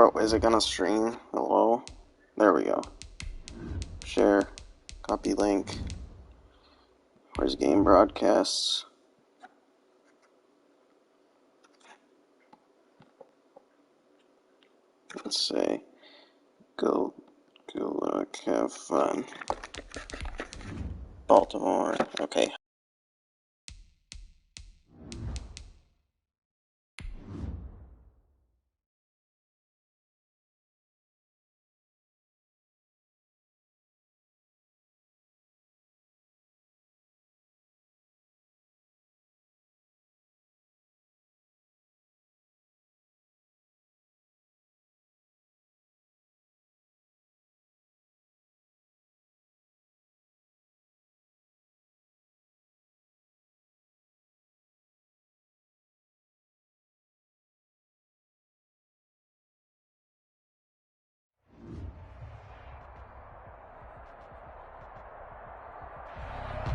Oh, is it gonna stream? Hello? There we go. Share. Copy link. Where's game broadcasts? Let's say, go look, have fun. Baltimore. Okay.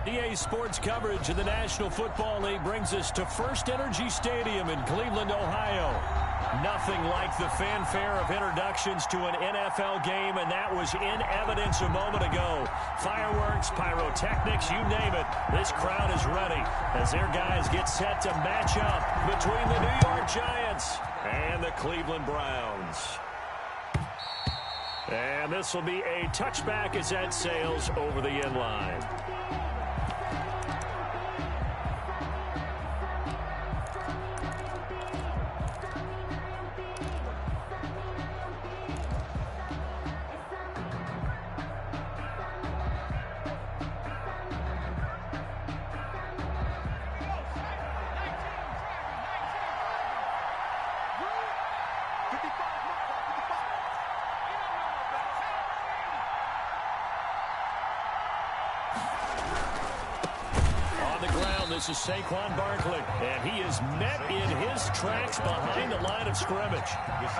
EA Sports coverage of the National Football League brings us to First Energy Stadium in Cleveland, Ohio. Nothing like the fanfare of introductions to an NFL game, and that was in evidence a moment ago. Fireworks, pyrotechnics, you name it. This crowd is ready as their guys get set to match up between the New York Giants and the Cleveland Browns. And this will be a touchback as that sails over the end line. This is Saquon Barkley, and he is met in his tracks behind the line of scrimmage.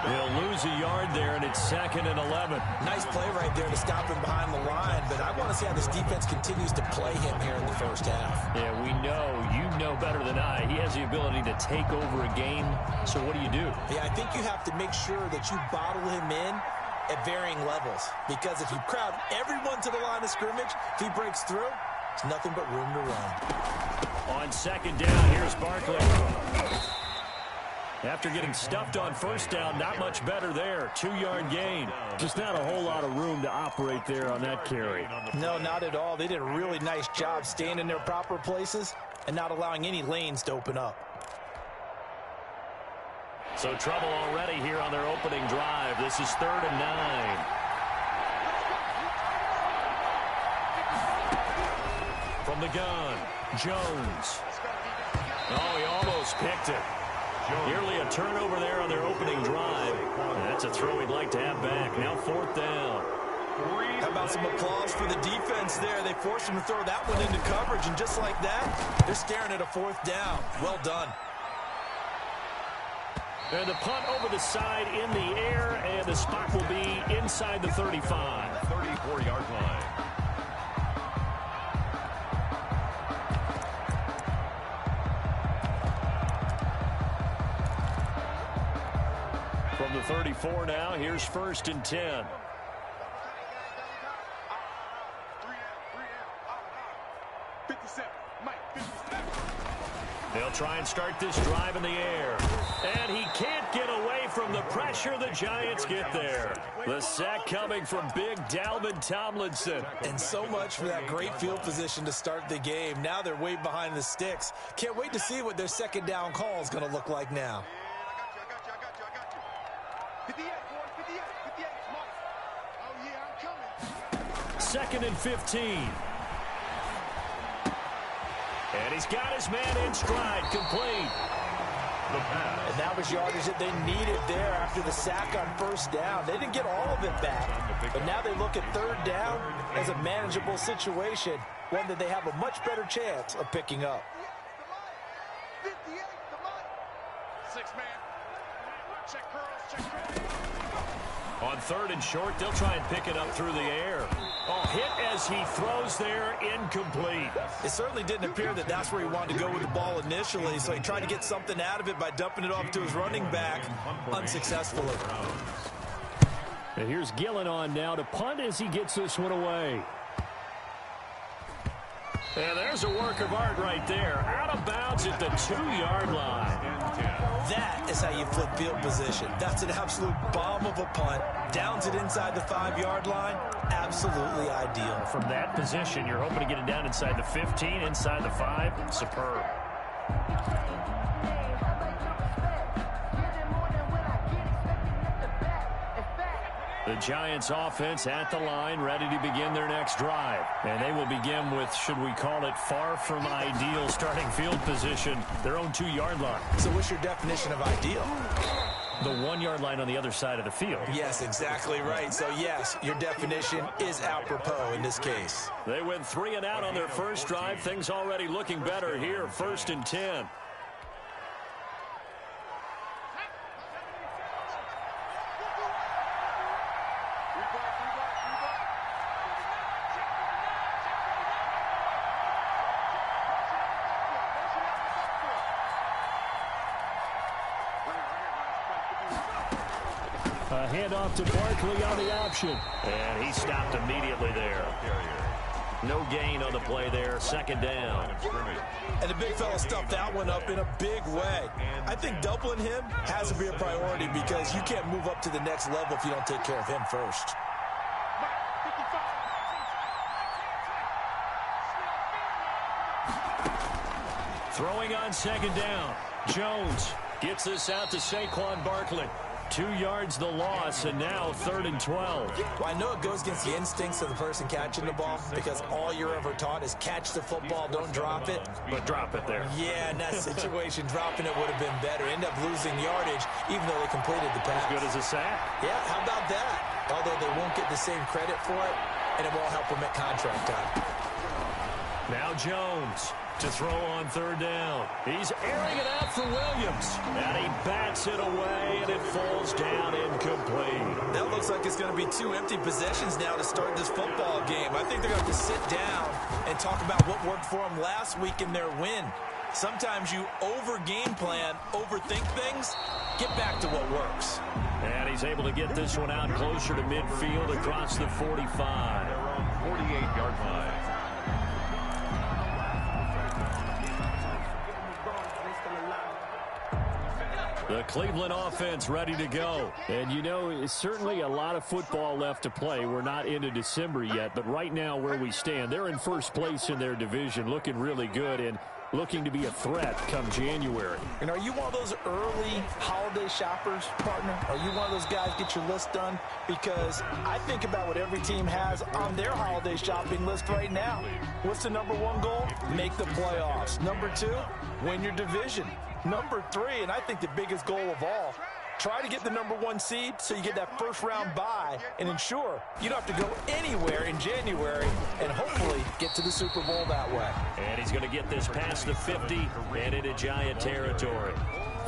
He'll lose a yard there, and it's 2nd and 11. Nice play right there to stop him behind the line, but I want to see how this defense continues to play him here in the first half. Yeah, we know, you know better than I, he has the ability to take over a game, so what do you do? Yeah, I think you have to make sure that you bottle him in at varying levels, because if you crowd everyone to the line of scrimmage, if he breaks through, it's nothing but room to run. On 2nd down, here's Barkley. After getting stuffed on 1st down, not much better there. 2-yard gain. Just not a whole lot of room to operate there on that carry. No, not at all. They did a really nice job staying in their proper places and not allowing any lanes to open up. So trouble already here on their opening drive. This is 3rd and 9. From the gun, Jones. Oh, he almost picked it. Nearly a turnover there on their opening drive. That's a throw he'd like to have back. Now 4th down. How about some applause for the defense there? They forced him to throw that one into coverage, and just like that, they're staring at a 4th down. Well done. And the punt over the side in the air, and the spot will be inside the 35. 34-yard line. From the 34 now, here's 1st and 10. They'll try and start this drive in the air. And he can't get away from the pressure. The Giants get there. The sack coming from big Dalvin Tomlinson. And so much for that great field position to start the game. Now they're way behind the sticks. Can't wait to see what their 2nd down call is going to look like now. 2nd and 15. And he's got his man in stride, complete. And that was yardage that they needed there after the sack on 1st down. They didn't get all of it back, but now they look at 3rd down as a manageable situation, one that they have a much better chance of picking up. 6-man. Check curls, check curls. On 3rd and short, they'll try and pick it up through the air. Oh, hit as he throws there, incomplete. It certainly didn't appear that that's where he wanted to go with the ball initially, so he tried to get something out of it by dumping it off to his running back, unsuccessfully. And here's Gillen on now to punt as he gets this one away. And there's a work of art right there. Out of bounds at the 2-yard line. That is how you flip field position. That's an absolute bomb of a punt. Downs it inside the 5-yard line. Absolutely ideal. From that position, you're hoping to get it down inside the 15, inside the 5. Superb. The Giants offense at the line, ready to begin their next drive. And they will begin with, should we call it, far from ideal starting field position, their own 2-yard line. So what's your definition of ideal? The 1-yard line on the other side of the field. Yes, exactly right. So, yes, your definition is apropos in this case. They went 3 and out on their first drive. Things already looking better here, 1st and 10. A handoff to Barkley on the option. And he stopped immediately there. No gain on the play there. 2nd down. And the big fella stuffed that one up in a big way. I think doubling him has to be a priority because you can't move up to the next level if you don't take care of him first. Throwing on 2nd down. Jones gets this out to Saquon Barkley. 2 yards the loss, and now 3rd and 12. Well, I know it goes against the instincts of the person catching the ball because all you're ever taught is catch the football, don't drop it. But drop it there. Yeah, in that situation, dropping it would have been better. End up losing yardage, even though they completed the pass. As good as a sack. Yeah, how about that? Although they won't get the same credit for it, and it won't help them at contract time. Now Jones to throw on 3rd down. He's airing it out for Williams. And he bats it away, and it falls down incomplete. That looks like it's going to be 2 empty possessions now to start this football game. I think they're going to have to sit down and talk about what worked for them last week in their win. Sometimes you over-game plan, overthink things, get back to what works. And he's able to get this one out closer to midfield across the 45. 48-yard line. The Cleveland offense ready to go. And, you know, it's certainly a lot of football left to play. We're not into December yet, but right now where we stand, they're in first place in their division, looking really good and looking to be a threat come January. And are you one of those early holiday shoppers, partner? Are you one of those guys get your list done? Because I think about what every team has on their holiday shopping list right now. What's the #1 goal? Make the playoffs. #2, win your division. #3, and I think the biggest goal of all, try to get the #1 seed so you get that first-round bye and ensure you don't have to go anywhere in January and hopefully get to the Super Bowl that way. And he's going to get this past the 50 and into Giant territory.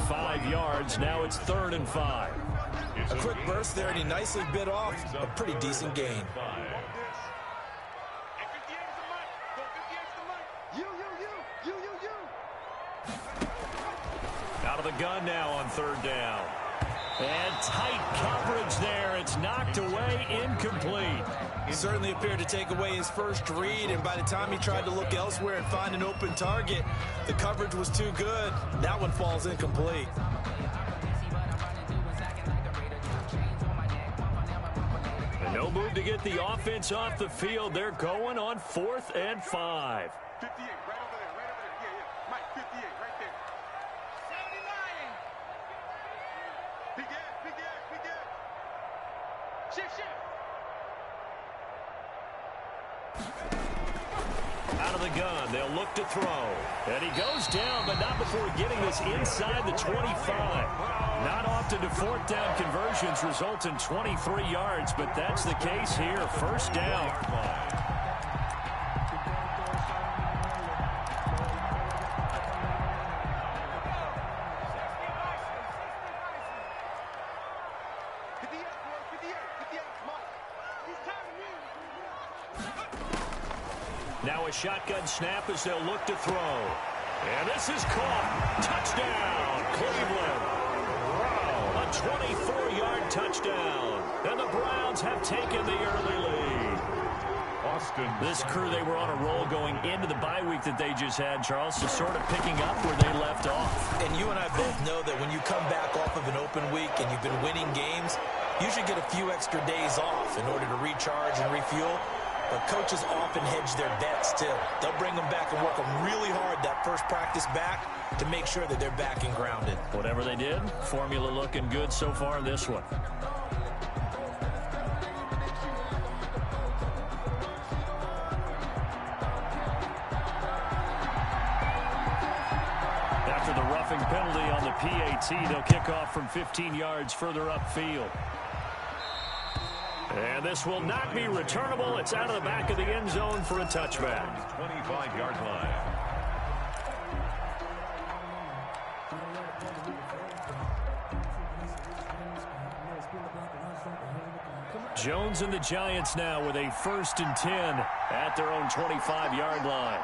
5 yards. Now it's 3rd and 5. A quick burst there, and he nicely bit off a pretty decent gain. Out of the gun now on 3rd down. And tight coverage there. It's knocked away, incomplete. He certainly appeared to take away his first read, and by the time he tried to look elsewhere and find an open target, the coverage was too good. That one falls incomplete. And no move to get the offense off the field. They're going on 4th and 5. 58, right over there, right over there. Yeah. Mike, 58, right there. 79. Big ass, big ass, big ass. Shift. Out of the gun, they'll look to throw. And he goes down, but not before getting this inside the 25. Not often do 4th down conversions result in 23 yards, but that's the case here. 1st down. Now a shotgun snap as they'll look to throw. And this is caught. Touchdown, Cleveland. Wow. A 24-yard touchdown. And the Browns have taken the early lead. This crew, they were on a roll going into the bye week that they just had, Charles, so sort of picking up where they left off. And you and I both know that when you come back off of an open week and you've been winning games, you should get a few extra days off in order to recharge and refuel. But coaches often hedge their bets, too. They'll bring them back and work them really hard that first practice back to make sure that they're back and grounded. Whatever they did, formula looking good so far in this one. After the roughing penalty on the PAT, they'll kick off from 15 yards further upfield. And this will not be returnable. It's out of the back of the end zone for a touchback. 25-yard line. Jones and the Giants now with a 1st and 10 at their own 25-yard line.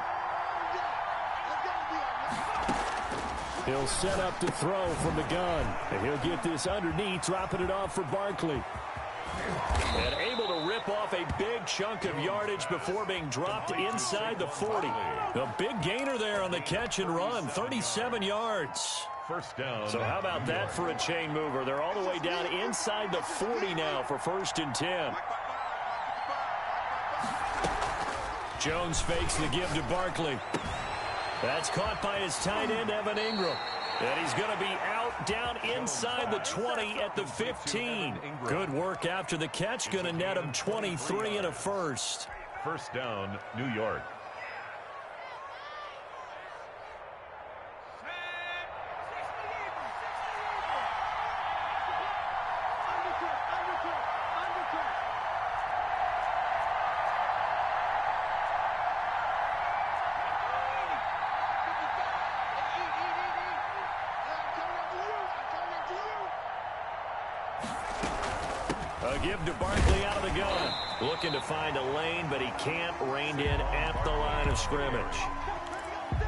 He'll set up to throw from the gun. And he'll get this underneath, dropping it off for Barkley. And able to rip off a big chunk of yardage before being dropped inside the 40. The big gainer there on the catch and run, 37 yards. First down. So how about that for a chain mover? They're all the way down inside the 40 now for 1st and 10. Jones fakes the give to Barkley. That's caught by his tight end, Evan Ingram. And he's going to be out down inside the 20 at the 15. Good work after the catch. Going to net him 23 and a first. First down, New York. A give to Barkley out of the gun. Looking to find a lane, but he can't. Reined in at the line of scrimmage.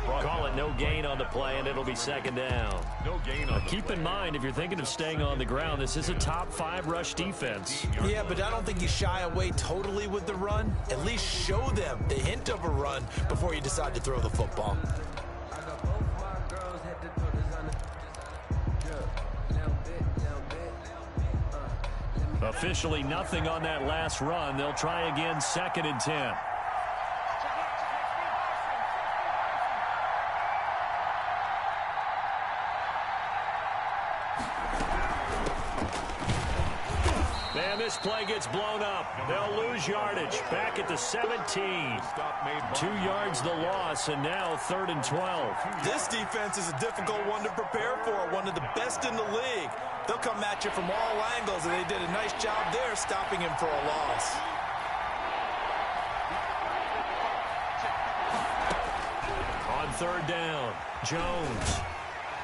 Call it no gain on the play, and it'll be 2nd down. No gain on Keep in mind, if you're thinking of staying on the ground, this is a top 5 rush defense. Yeah, but I don't think you shy away totally with the run. At least show them the hint of a run before you decide to throw the football. Officially nothing on that last run. They'll try again, 2nd and 10. And this play gets blown up. They'll lose yardage. Back at the 17. 2 yards the loss, and now 3rd and 12. This defense is a difficult one to prepare for, one of the best in the league. They'll come at you from all angles, and they did a nice job there stopping him for a loss. On 3rd down, Jones.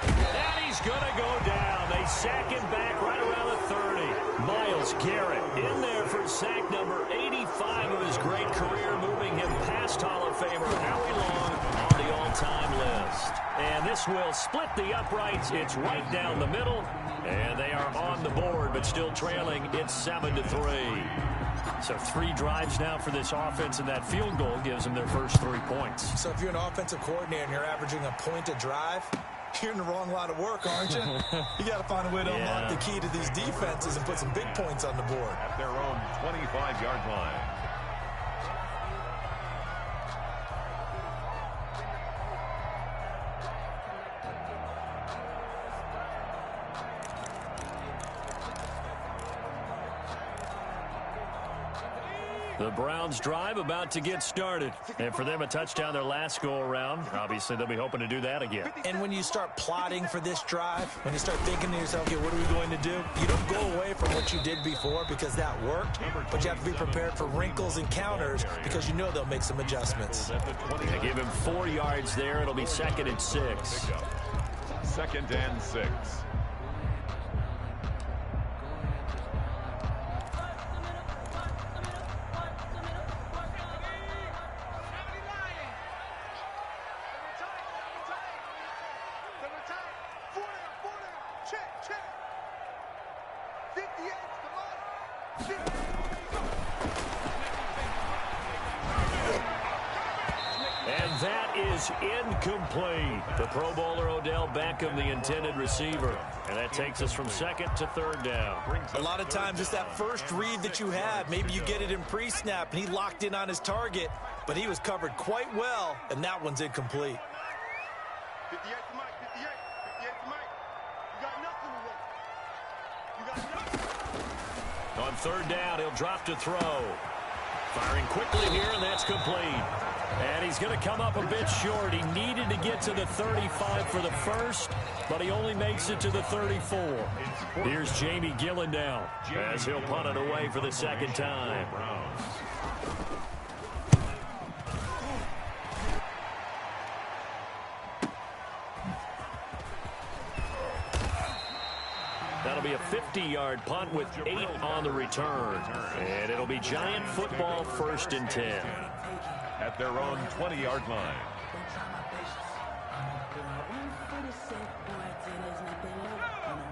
And he's going to go down. They sack him back right around the 30. Myles Garrett in there for sack number 85 of his great career, moving him past Hall of Famer Howie Long on the all-time list. And this will split the uprights. It's right down the middle. And they are on the board, but still trailing. It's 7-3. So 3 drives now for this offense, and that field goal gives them their first 3 points. So if you're an offensive coordinator and you're averaging a point a drive, you're in the wrong line of work, aren't you? You got to find a way to unlock the key to these defenses and put some big points on the board. At their own 25-yard line. The Browns drive about to get started. And for them, a touchdown their last go-around. Obviously, they'll be hoping to do that again. And when you start plotting for this drive, when you start thinking to yourself, okay, what are we going to do? You don't go away from what you did before because that worked, but you have to be prepared for wrinkles and counters because you know they'll make some adjustments. They give him 4 yards there. It'll be 2nd and 6. 2nd and 6. And that is incomplete. The Pro Bowler Odell Beckham, the intended receiver. And that takes us from second to third down. A lot of times it's that first read that you have. Maybe you get it in pre-snap, and he locked in on his target, but he was covered quite well, and that one's incomplete. 58 to Mike, 58. 58 to Mike. You got nothing to work. You got nothing. On third down, he'll drop to throw. Firing quickly here, and that's complete. And he's going to come up a bit short. He needed to get to the 35 for the first, but he only makes it to the 34. Here's Jamie Gillen now as he'll punt it away for the second time. That'll be a 50-yard punt with 8 on the return. And it'll be Giant football, 1st and 10. At their own 20-yard line.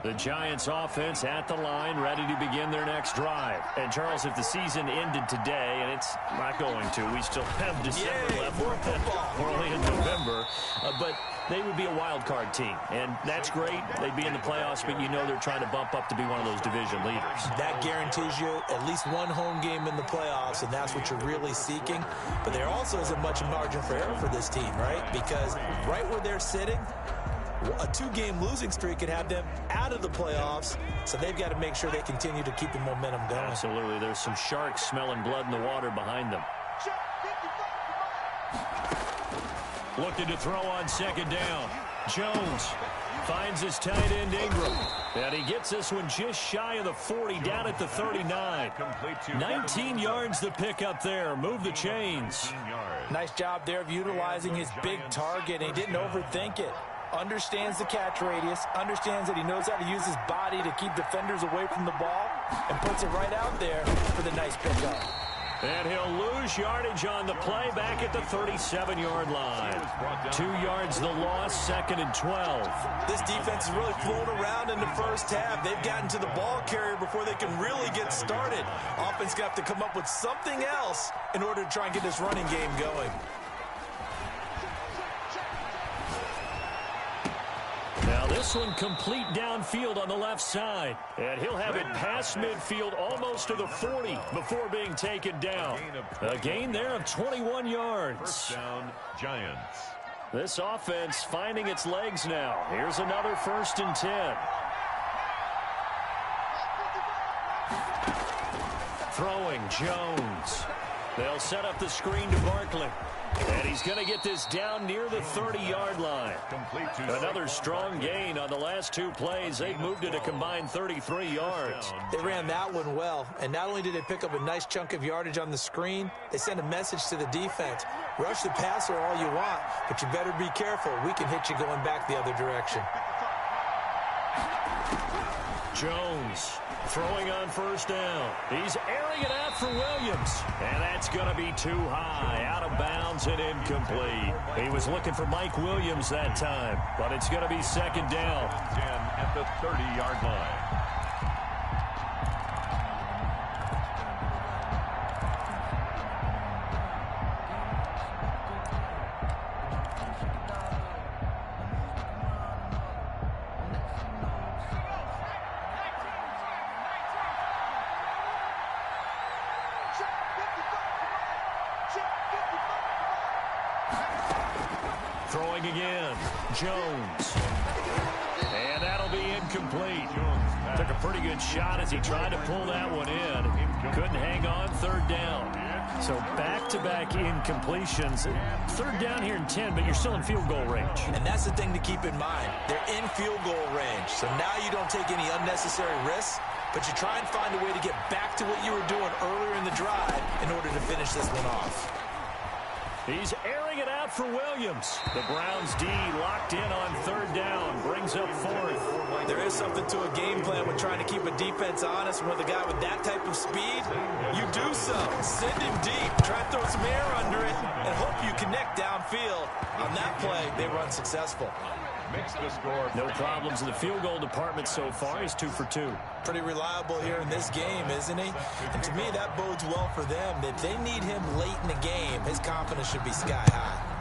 The Giants offense at the line, ready to begin their next drive. And Charles, if the season ended today, and it's not going to, we still have December left. We're only in November. But they would be a wild card team, and that's great. They'd be in the playoffs, but you know they're trying to bump up to be one of those division leaders. That guarantees you at least one home game in the playoffs, and that's what you're really seeking. But there also is a much margin for error for this team, right? Because right where they're sitting, a 2-game losing streak could have them out of the playoffs, so they've got to make sure they continue to keep the momentum going. Absolutely. There's some sharks smelling blood in the water behind them. Looking to throw on second down. Jones finds his tight end Ingram. And he gets this one just shy of the 40, down at the 39. 19 yards to pick up there. Move the chains. Nice job there of utilizing his big target, and he didn't overthink it. Understands the catch radius, understands that he knows how to use his body to keep defenders away from the ball, and puts it right out there for the nice pickup. And he'll lose yardage on the play back at the 37-yard line. 2 yards the loss, 2nd and 12. This defense is really flown around in the first half. They've gotten to the ball carrier before they can really get started. Offense got to come up with something else in order to try and get this running game going. Now this one complete downfield on the left side. And he'll have it past midfield almost to the 40 before being taken down. A gain there of 21 yards. First down, Giants. This offense finding its legs now. Here's another 1st and 10. Throwing Jones. They'll set up the screen to Barkley. And he's going to get this down near the 30-yard line. Another strong gain on the last 2 plays. They've moved it a combined 33 yards. They ran that one well, and not only did they pick up a nice chunk of yardage on the screen, they sent a message to the defense. Rush the passer all you want, but you better be careful. We can hit you going back the other direction. Jones throwing on 1st down. He's airing it out for Williams. And that's going to be too high. Out of bounds and incomplete. He was looking for Mike Williams that time. But it's going to be 2nd down. 10 at the 30-yard line. Throwing again. Jones. And that'll be incomplete. Took a pretty good shot as he tried to pull that one in. Couldn't hang on, 3rd down. So back-to-back incompletions. 3rd down here in 10, but you're still in field goal range. And that's the thing to keep in mind. They're in field goal range. So now you don't take any unnecessary risks, but you try and find a way to get back to what you were doing earlier in the drive in order to finish this one off. He's airing it out for Williams. The Browns D locked in on 3rd down. Brings up 4th. There is something to a game plan with trying to keep a defense honest. With a guy with that type of speed, you do so. Send him deep. Try to throw some air under it and hope you connect downfield. On that play, they were unsuccessful. makes the score. No problems in the field goal department so far. He's 2 for 2. Pretty reliable here in this game, isn't he? And to me, that bodes well for them. If they need him late in the game, his confidence should be sky high.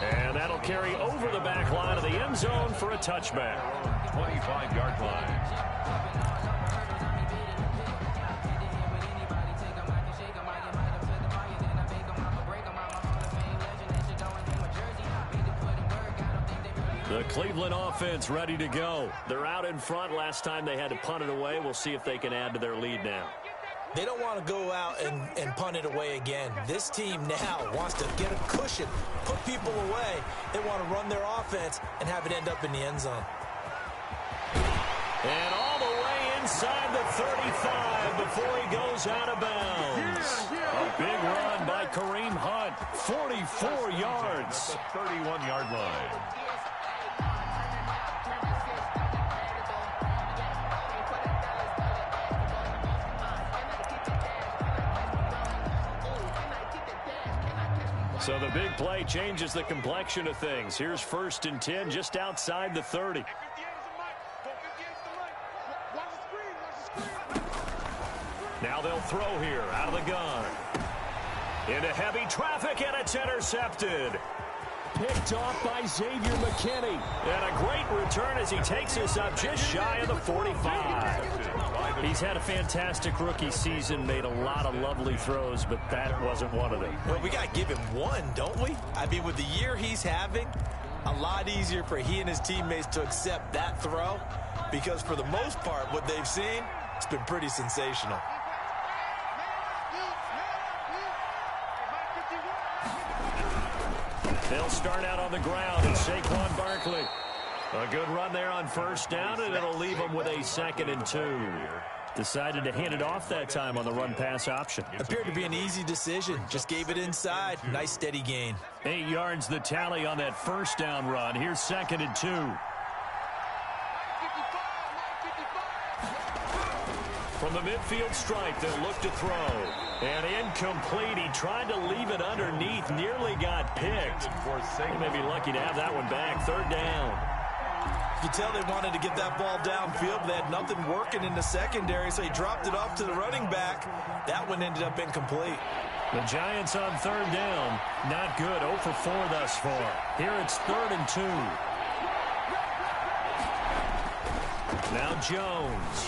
And that'll carry over the back line of the end zone for a touchback. 25-yard line. The Cleveland offense ready to go. They're out in front. Last time they had to punt it away. We'll see if they can add to their lead now. They don't want to go out and punt it away again. This team now wants to get a cushion, put people away. They want to run their offense and have it end up in the end zone. And all the way inside the 35 before he goes out of bounds. A big run by Kareem Hunt, 44 yards. At the 31-yard line. So the big play changes the complexion of things. Here's 1st and 10 just outside the 30. Now they'll throw here out of the gun. Into heavy traffic, and it's intercepted. Picked off by Xavier McKinney. And a great return as he takes us up just shy of the 45. He's had a fantastic rookie season, made a lot of lovely throws, but that wasn't one of them. Well, we got to give him one, don't we? I mean, with the year he's having, a lot easier for he and his teammates to accept that throw, because for the most part, what they've seen, it's been pretty sensational. They'll start out on the ground, and Saquon Barkley. A good run there on 1st down, and it'll leave them with a 2nd and 2. Decided to hand it off that time on the run-pass option. Appeared to be an easy decision. Just gave it inside. Nice, steady gain. 8 yards the tally on that 1st down run. Here's 2nd and 2. From the midfield stripe, they'll look to throw. And incomplete. He tried to leave it underneath. Nearly got picked. They may be lucky to have that one back. 3rd down. You can tell they wanted to get that ball downfield, but they had nothing working in the secondary, so he dropped it off to the running back. That one ended up incomplete. The Giants on 3rd down. Not good. 0 for 4 thus far. Here it's 3rd and 2. Now Jones.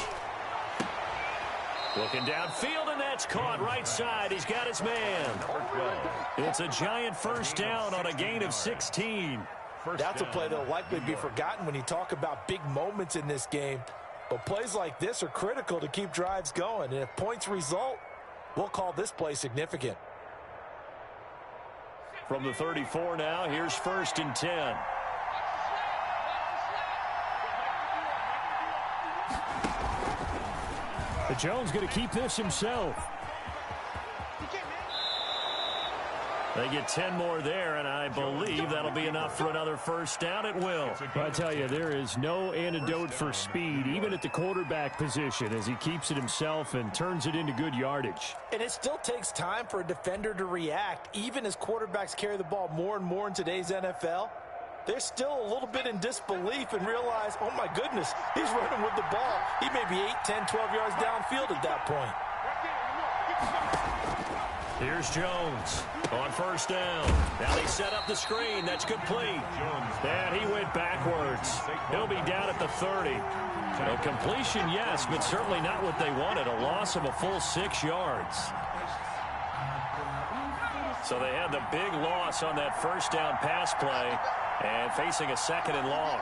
Looking downfield, and that's caught right side. He's got his man. It's a Giant 1st down on a gain of 16. That's a play that will likely be forgotten when you talk about big moments in this game. But plays like this are critical to keep drives going. And if points result, we'll call this play significant. From the 34 now, here's 1st and 10. But Jones going to keep this himself. They get 10 more there, and I believe that'll be enough for another 1st down. It will. I tell you, there is no antidote for speed, even at the quarterback position, as he keeps it himself and turns it into good yardage. And it still takes time for a defender to react. Even as quarterbacks carry the ball more and more in today's NFL, they're still a little bit in disbelief and realize, oh my goodness, he's running with the ball. He may be 8, 10, 12 yards downfield at that point. Here's Jones on 1st down. Now they set up the screen. That's complete. And he went backwards. He'll be down at the 30. A completion, yes, but certainly not what they wanted. A loss of a full 6 yards. So they had the big loss on that 1st down pass play and facing a 2nd and long.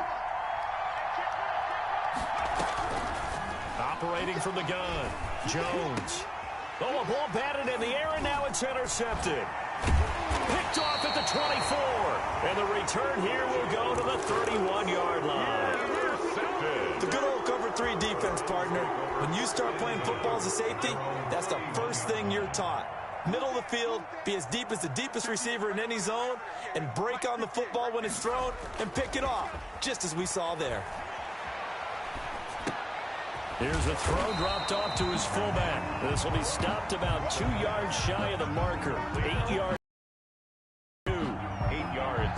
Operating from the gun, Jones. Oh, a ball batted in the air, and now it's intercepted. Picked off at the 24. And the return here will go to the 31-yard line. The good old cover 3 defense, partner. When you start playing football as a safety, that's the first thing you're taught. Middle of the field, be as deep as the deepest receiver in any zone, and break on the football when it's thrown and pick it off, just as we saw there. Here's a throw dropped off to his fullback. This will be stopped about 2 yards shy of the marker. 8 yards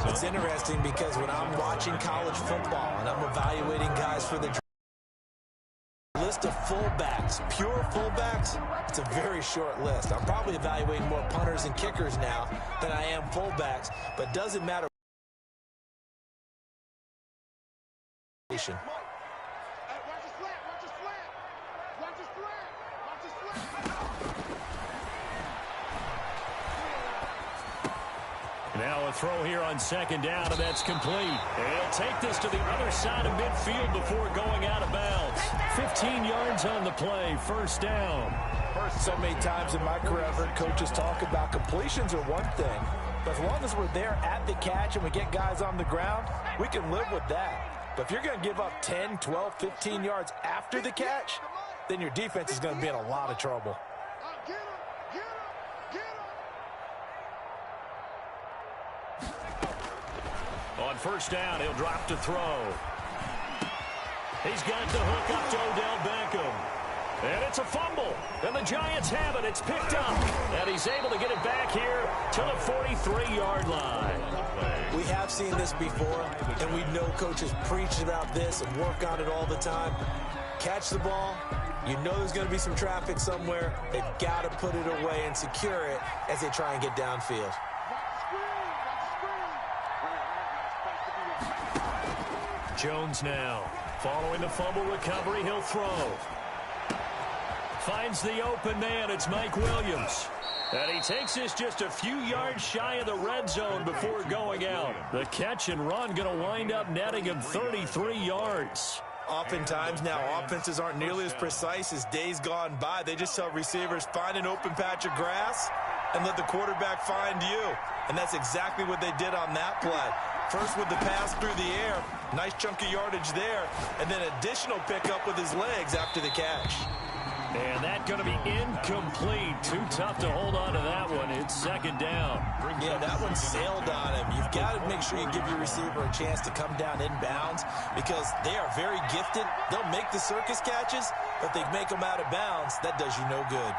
It's interesting because when I'm watching college football and I'm evaluating guys for the list of fullbacks, pure fullbacks, it's a very short list. I'm probably evaluating more punters and kickers now than I am fullbacks, but doesn't matter. Watch his slant, watch his slant, watch his slant, watch his slant. Now a throw here on second down, and that's complete. He'll take this to the other side of midfield before going out of bounds. 15 yards on the play, first down. So many times in my career, I've heard coaches talk about completions are one thing, but as long as we're there at the catch and we get guys on the ground, we can live with that. But if you're going to give up 10, 12, 15 yards after the catch, then your defense is going to be in a lot of trouble. Get him, get him, get him. On first down, he'll drop to throw. He's got the hook up to Odell Beckham. And it's a fumble. And the Giants have it. It's picked up. And he's able to get it back here to the 43-yard line. We have seen this before, and we know coaches preach about this and work on it all the time. Catch the ball. You know there's going to be some traffic somewhere. They've got to put it away and secure it as they try and get downfield. Jones now. Following the fumble recovery, he'll throw. Finds the open man. It's Mike Williams. And he takes this just a few yards shy of the red zone before going out. The catch and run going to wind up netting him 33 yards. Oftentimes now offenses aren't nearly as precise as days gone by. They just tell receivers, find an open patch of grass and let the quarterback find you. And that's exactly what they did on that play. First with the pass through the air, nice chunk of yardage there, and then additional pickup with his legs after the catch. And that's going to be incomplete. Too tough to hold on to that one. It's second down. Yeah, that one sailed on him. You've got to make sure you give your receiver a chance to come down inbounds because they are very gifted. They'll make the circus catches, but they make them out of bounds. That does you no good.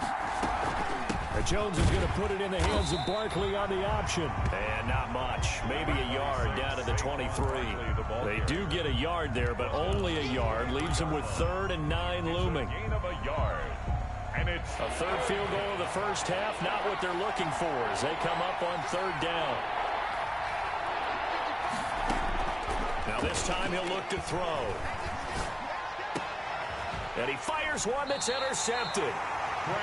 Jones is going to put it in the hands of Barkley on the option. And not much. Maybe a yard down to the 23. They do get a yard there, but only a yard. Leaves them with 3rd and 9 looming. A third field goal of the first half, not what they're looking for as they come up on 3rd down. Now this time he'll look to throw. And he fires one that's intercepted.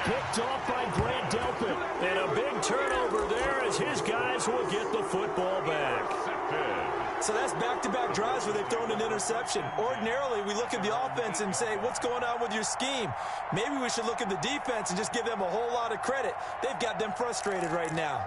Picked off by Grant Delpit. And a big turnover there as his guys will get the football back. So that's back-to-back drives where they've thrown an interception. Ordinarily, we look at the offense and say, what's going on with your scheme? Maybe we should look at the defense and just give them a whole lot of credit. They've got them frustrated right now.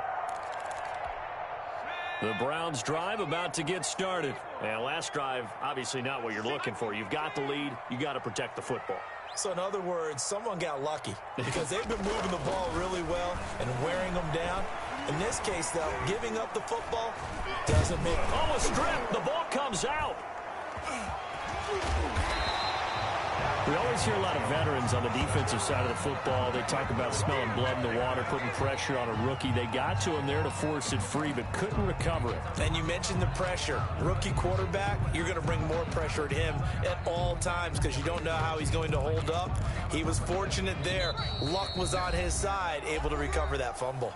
The Browns drive about to get started. And last drive, obviously not what you're looking for. You've got the lead. You got to protect the football. So in other words, someone got lucky because they've been moving the ball really well and wearing them down. In this case, though, giving up the football doesn't make... Oh, a strip. The ball comes out. We always hear a lot of veterans on the defensive side of the football. They talk about smelling blood in the water, putting pressure on a rookie. They got to him there to force it free, but couldn't recover it. And you mentioned the pressure. Rookie quarterback, you're going to bring more pressure at him at all times because you don't know how he's going to hold up. He was fortunate there. Luck was on his side, able to recover that fumble.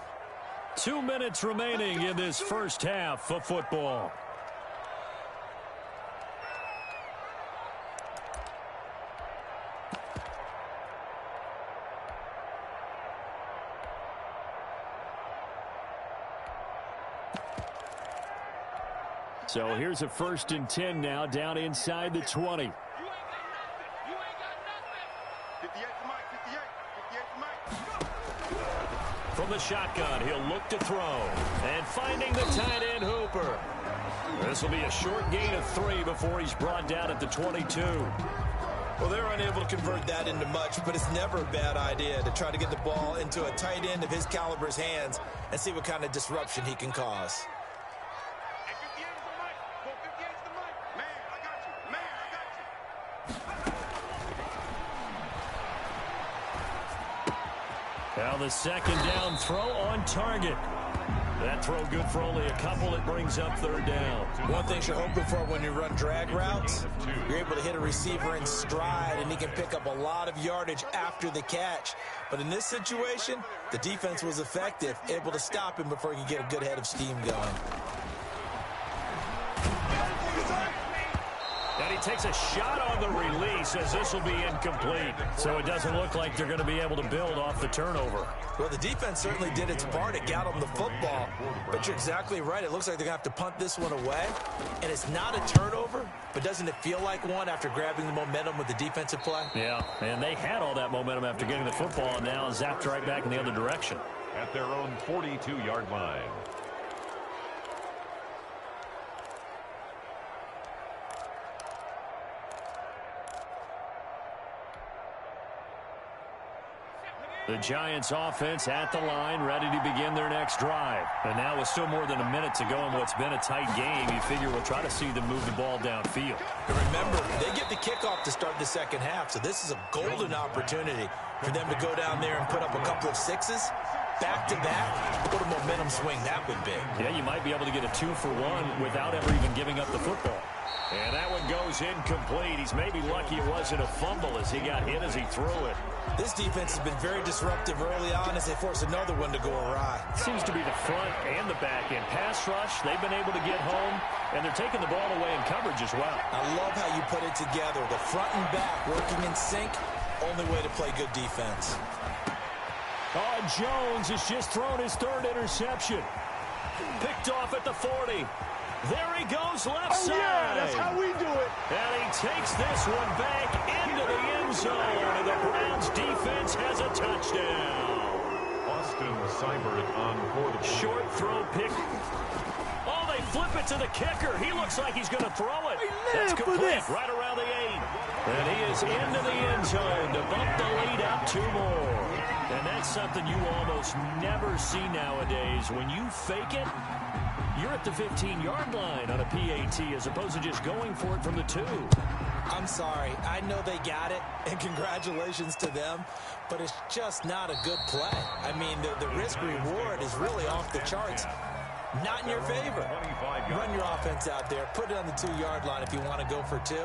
2 minutes remaining in this first half of football. So here's a 1st and 10 now down inside the 20. You ain't got nothing. 58 to Mike, 58 to Mike. From the shotgun, he'll look to throw. And finding the tight end Hooper. This will be a short gain of 3 before he's brought down at the 22. Well, they're unable to convert that into much, but it's never a bad idea to try to get the ball into a tight end of his caliber's hands and see what kind of disruption he can cause. Now the second down throw on target. That throw good for only a couple. It brings up third down. One thing you're hoping for when you run drag routes, you're able to hit a receiver in stride, and he can pick up a lot of yardage after the catch. But in this situation, the defense was effective, able to stop him before he could get a good head of steam going. And he takes a shot on the release as this will be incomplete. So it doesn't look like they're going to be able to build off the turnover. Well, the defense certainly did its part. It got them the football. But you're exactly right. It looks like they're going to have to punt this one away. And it's not a turnover, but doesn't it feel like one after grabbing the momentum with the defensive play? Yeah, and they had all that momentum after getting the football, and now zapped right back in the other direction. At their own 42-yard line. The Giants offense at the line, ready to begin their next drive. And now with still more than a minute to go in what's been a tight game, you figure we'll try to see them move the ball downfield. And remember, they get the kickoff to start the second half, so this is a golden opportunity for them to go down there and put up a couple of sixes. Back-to-back, what a momentum swing that would be. Yeah, you might be able to get a 2-for-1 without ever even giving up the football. And that one goes incomplete. He's maybe lucky it wasn't a fumble as he got hit as he threw it. This defense has been very disruptive early on as they force another one to go awry. Seems to be the front and the back end. Pass rush, they've been able to get home, and they're taking the ball away in coverage as well. I love how you put it together. The front and back working in sync, only way to play good defense. Oh, Jones has just thrown his third interception. Picked off at the 40. There he goes left side. Yeah, that's how we do it. And he takes this one back into the end zone. And the Browns defense has a touchdown. Austin Seibert on for the short throw pick. Oh, they flip it to the kicker. He looks like he's going to throw it. That's complete right around the 8. And he is into the end zone to bump the lead up 2 more. And that's something you almost never see nowadays. When you fake it, you're at the 15-yard line on a PAT as opposed to just going for it from the 2. I'm sorry. I know they got it, and congratulations to them, but it's just not a good play. I mean, the risk-reward is really off the charts. Not in your favor. Run your offense out there. Put it on the 2-yard line if you want to go for 2.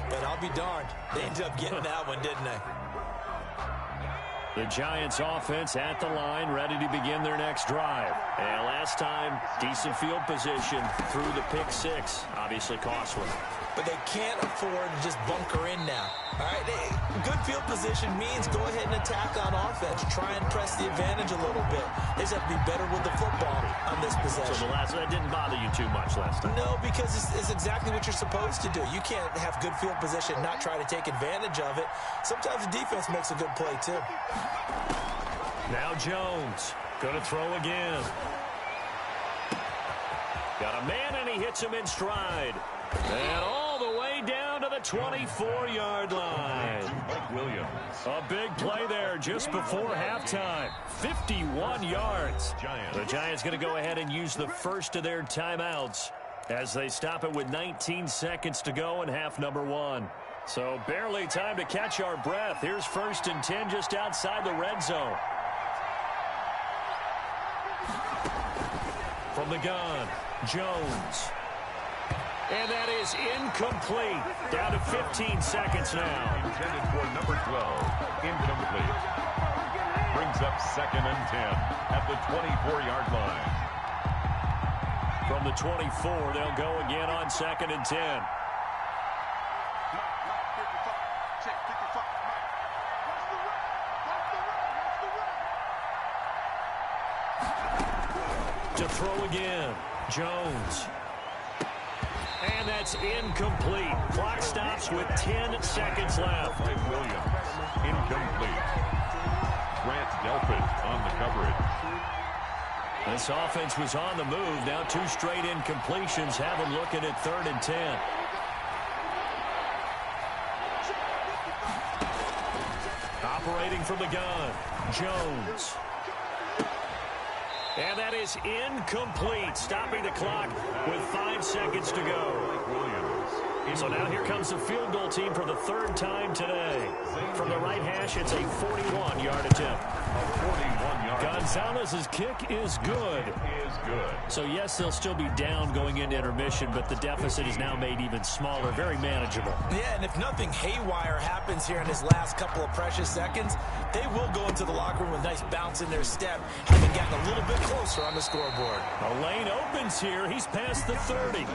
But I'll be darned. They ended up getting that one, didn't they? The Giants offense at the line, ready to begin their next drive. And last time, decent field position through the pick 6. Obviously costly. But they can't afford to just bunker in now. All right, good field position means go ahead and attack on offense. Try and press the advantage a little bit. They just have to be better with the football on this possession. So that didn't bother you too much last time? No, because it's exactly what you're supposed to do. You can't have good field position and not try to take advantage of it. Sometimes the defense makes a good play, too. Now Jones, going to throw again. Got a man, and he hits him in stride. And all the way down to the 24-yard line. Mike Williams. A big play there just before halftime. 51 yards. The Giants going to go ahead and use the first of their timeouts as they stop it with 19 seconds to go in half number 1. So barely time to catch our breath. Here's 1st and 10 just outside the red zone. From the gun, Jones. And that is incomplete. Down to 15 seconds now. Intended for number 12. Incomplete. Brings up 2nd and 10 at the 24-yard line. From the 24, they'll go again on 2nd and 10. To throw again, Jones. And that's incomplete. Clock stops with 10 seconds left. Mike Williams. Incomplete. Grant Delpit on the coverage. This offense was on the move. Now 2 straight incompletions have them looking at 3rd and 10. Operating from the gun, Jones. And that is incomplete, stopping the clock with 5 seconds to go. Mike Williams. So now here comes the field goal team for the third time today. From the right hash, it's a 41-yard attempt. Gonzalez's kick is good. So, yes, they'll still be down going into intermission, but the deficit is now made even smaller, very manageable. Yeah, and if nothing haywire happens here in his last couple of precious seconds, they will go into the locker room with a nice bounce in their step, having gotten a little bit closer on the scoreboard. A lane opens here. He's past the 30.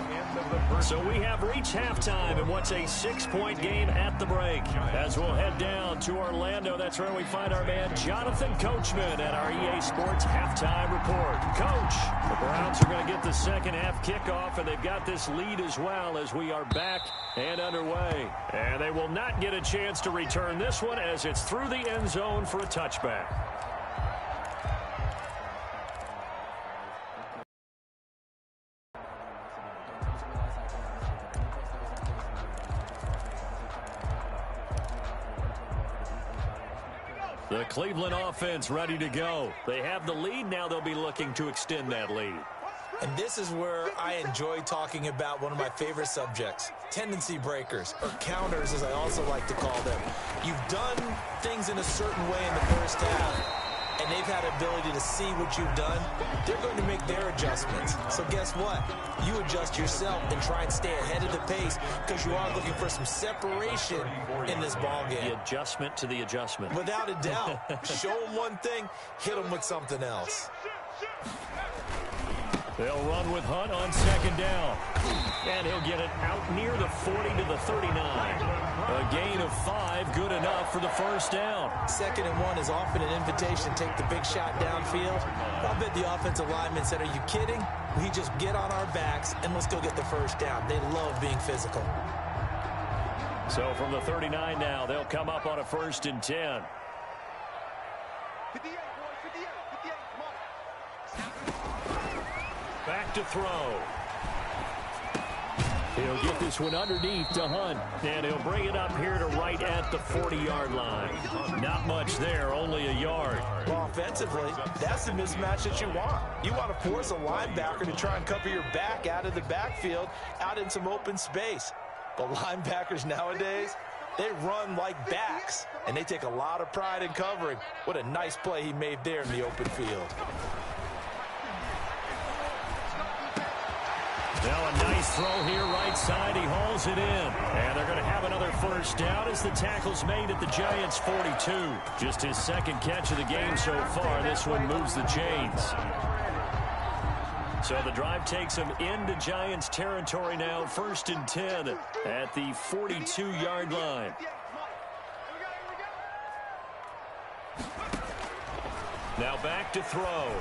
So we have reached halftime in what's a 6-point game at the break. As we'll head down to Orlando, that's where we find our man Jonathan Coachman at our EA Sports Halftime Report. Coach, the Browns are going to get the second half kickoff, and they've got this lead as well as we are back and underway. And they will not get a chance to return this one as it's through the end zone for a touchback. The Cleveland offense ready to go. They have the lead. Now they'll be looking to extend that lead. And this is where I enjoy talking about one of my favorite subjects, tendency breakers, or counters as I also like to call them. You've done things in a certain way in the first half, and they've had ability to see what you've done. They're going to make their adjustments. So guess what? You adjust yourself and try and stay ahead of the pace because you are looking for some separation in this ball game. The adjustment to the adjustment. Without a doubt. Show them one thing, hit them with something else. They'll run with Hunt on second down. And he'll get it out near the 40 to the 39. A gain of 5, good enough for the first down. 2nd and 1 is often an invitation to take the big shot downfield. I'll bet the offensive lineman said, are you kidding? We just get on our backs and let's go get the first down. They love being physical. So from the 39 now, they'll come up on a 1st and 10. 58, boys, 58, 58, come on. Back to throw. He'll get this one underneath to Hunt, and he'll bring it up here to right at the 40-yard line. Not much there, only a yard. Well, offensively, that's the mismatch that you want. You want to force a linebacker to try and cover your back out of the backfield, out in some open space. But linebackers nowadays, they run like backs, and they take a lot of pride in covering. What a nice play he made there in the open field. Now a nice throw here right side. He hauls it in. And they're going to have another first down as the tackle's made at the Giants' 42. Just his second catch of the game so far. This one moves the chains. So the drive takes him into Giants territory now. 1st and 10 at the 42-yard line. Now back to throw.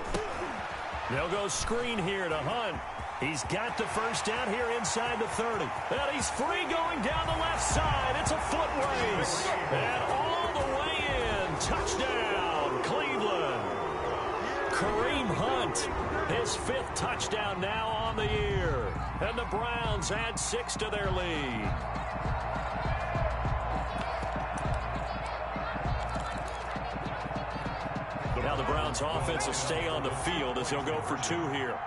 They'll go screen here to Hunt. He's got the first down here inside the 30. And he's free going down the left side. It's a foot race. And all the way in. Touchdown, Cleveland. Kareem Hunt, his 5th touchdown now on the year. And the Browns add 6 to their lead. Now the Browns offense will stay on the field as they'll go for 2 here.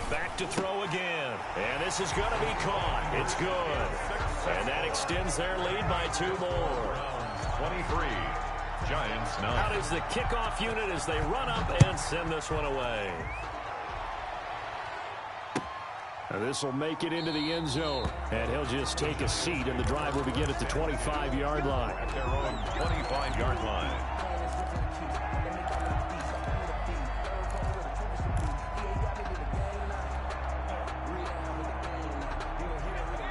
Back to throw again. And this is going to be caught. It's good. And that extends their lead by 2 more. 23. Giants 9. Out is the kickoff unit as they run up and send this one away. This will make it into the end zone. And he'll just take a seat, and the drive will begin at the 25-yard line. At their own 25-yard line.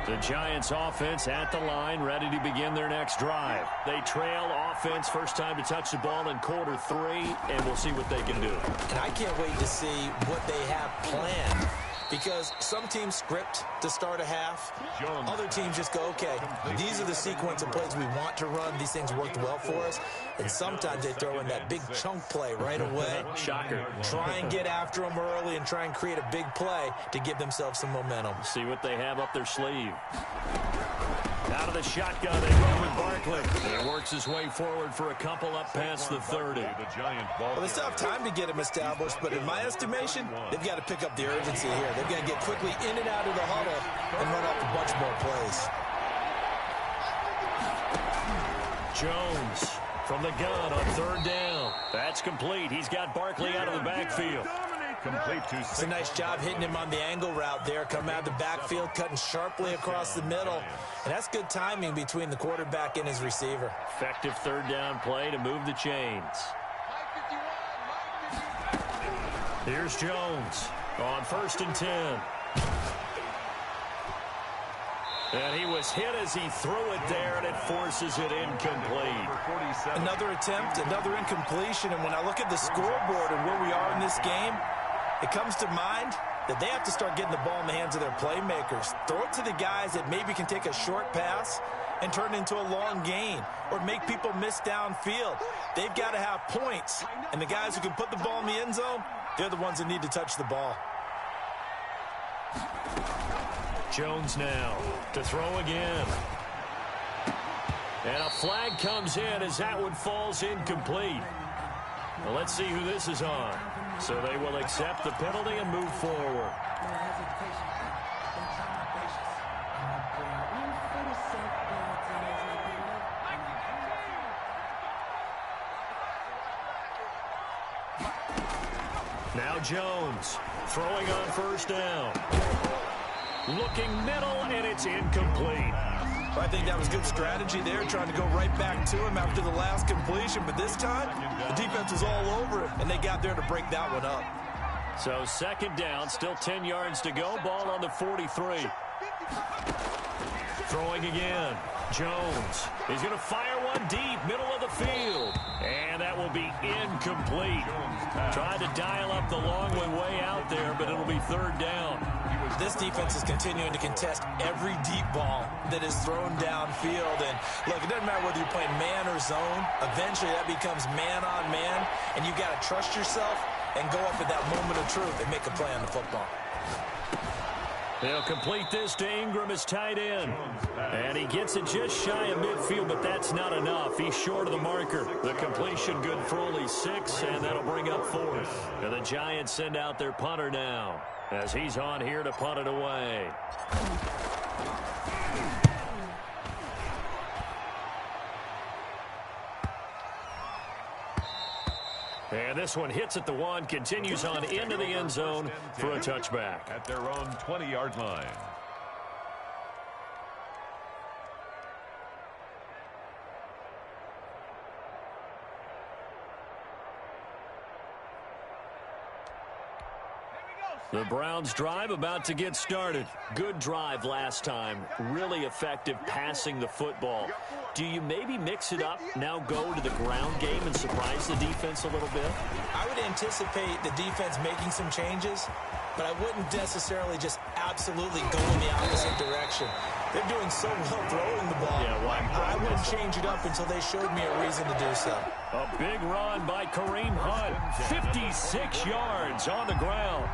The Giants offense at the line, ready to begin their next drive. They trail offense, first time to touch the ball in quarter 3, and we'll see what they can do. And I can't wait to see what they have planned. Because some teams script to start a half. Other teams just go, okay, these are the sequence of plays we want to run. These things worked well for us. And sometimes they throw in that big chunk play right away. Shocker. Try and get after them early and try and create a big play to give themselves some momentum. See what they have up their sleeve. Out of the shotgun, they go with Barkley. He works his way forward for a couple up past the 30. Well, they still have time to get him established, but in my estimation, they've got to pick up the urgency here. They've got to get quickly in and out of the huddle and run off a bunch more plays. Jones from the gun on third down. That's complete. He's got Barkley out of the backfield. Complete to It's a nice job hitting him on the angle route there. Coming out of the backfield, cutting sharply across the middle. And that's good timing between the quarterback and his receiver. Effective third down play to move the chains. Here's Jones on 1st and 10. And he was hit as he threw it there, and it forces it incomplete. Another attempt, another incompletion. And when I look at the scoreboard and where we are in this game, it comes to mind that they have to start getting the ball in the hands of their playmakers. Throw it to the guys that maybe can take a short pass and turn it into a long gain or make people miss downfield. They've got to have points. And the guys who can put the ball in the end zone, they're the ones that need to touch the ball. Jones now to throw again. And a flag comes in as that one falls incomplete. Well, let's see who this is on. So they will accept the penalty and move forward. Now Jones throwing on 1st down. Looking middle, and it's incomplete. I think that was good strategy there, trying to go right back to him after the last completion. But this time, the defense was all over it, and they got there to break that one up. So 2nd down, still 10 yards to go. Ball on the 43. Throwing again. Jones is going to fire one deep, middle of the field. And that will be incomplete. Tried to dial up the long way out there, but it'll be 3rd down. This defense is continuing to contest every deep ball that is thrown downfield. And, look, it doesn't matter whether you're playing man or zone. Eventually, that becomes man on man, and you've got to trust yourself and go up at that moment of truth and make a play on the football. They'll complete this to Ingram as tight end. And he gets it just shy of midfield, but that's not enough. He's short of the marker. The completion good for only 6, and that'll bring up 4th. And the Giants send out their punter now as he's on here to punt it away. And this one hits at the 1, continues on into the end zone for a touchback. At their own 20-yard line. The Browns drive about to get started. Good drive last time. Really effective passing the football. Do you maybe mix it up, now go to the ground game and surprise the defense a little bit? I would anticipate the defense making some changes, but I wouldn't necessarily just absolutely go in the opposite direction. They're doing so well throwing the ball. I wouldn't change it up until they showed me a reason to do so. A big run by Kareem Hunt. 56 yards on the ground.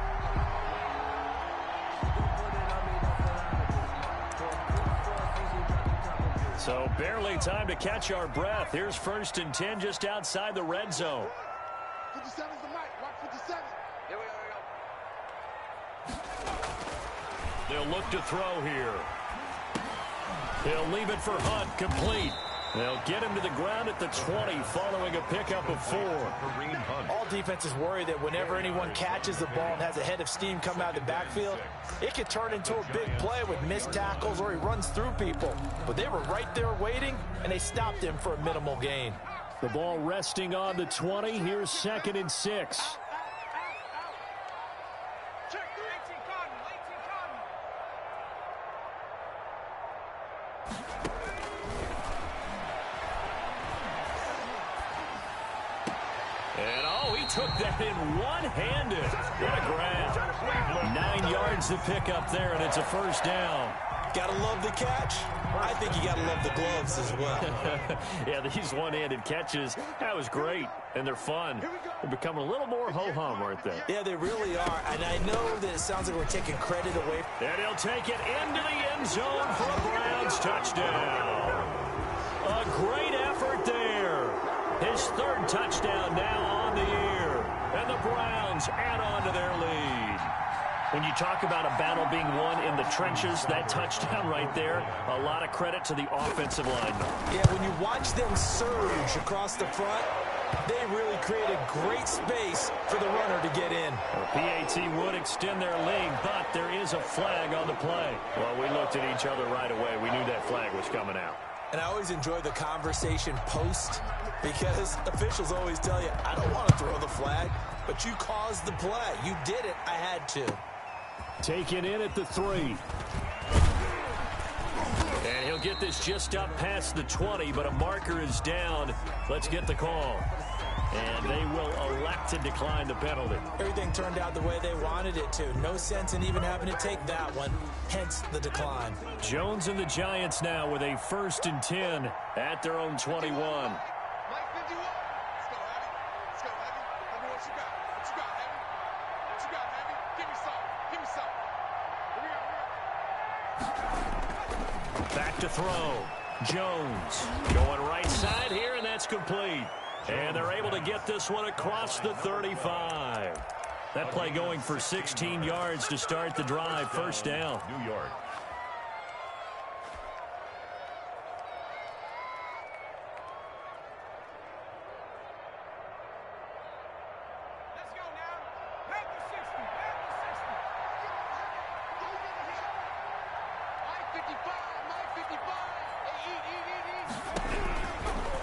So barely time to catch our breath. Here's 1st and 10 just outside the red zone. 57's the mic. Watch 57. Here we go. They'll look to throw here. They'll leave it for Hunt, complete. They'll get him to the ground at the 20 following a pickup of 4. All defenses worry that whenever anyone catches the ball and has a head of steam come out of the backfield, it could turn into a big play with missed tackles or he runs through people. But they were right there waiting, and they stopped him for a minimal gain. The ball resting on the 20. Here's 2nd and 6. Took that in one-handed. What a grab. 9 yards to pick up there, and it's a 1st down. Gotta love the catch. I think you gotta love the gloves as well. Yeah, these one-handed catches, that was great, and they're fun. They're becoming a little more ho-hum, aren't they? Yeah, they really are, and I know that it sounds like we're taking credit away. And he'll take it into the end zone for a Browns touchdown. A great effort there. His third touchdown now on the year, and the Browns add on to their lead. When you talk about a battle being won in the trenches, that touchdown right there, a lot of credit to the offensive line. Yeah, when you watch them surge across the front, they really created great space for the runner to get in. Well, PAT would extend their lead, but there is a flag on the play. Well, we looked at each other right away. We knew that flag was coming out. And I always enjoy the conversation post because officials always tell you, I don't want to throw the flag, but you caused the play. You did it. I had to. Taken in at the 3. And he'll get this just up past the 20, but a marker is down. Let's get the call. And they will elect to decline the penalty. Everything turned out the way they wanted it to. No sense in even having to take that one, hence the decline. Jones and the Giants now with a 1st and 10 at their own 21. Back to throw. Jones going right side here, and that's complete. And they're able to get this one across the 35. That play going for 16 yards to start the drive. First down. New York.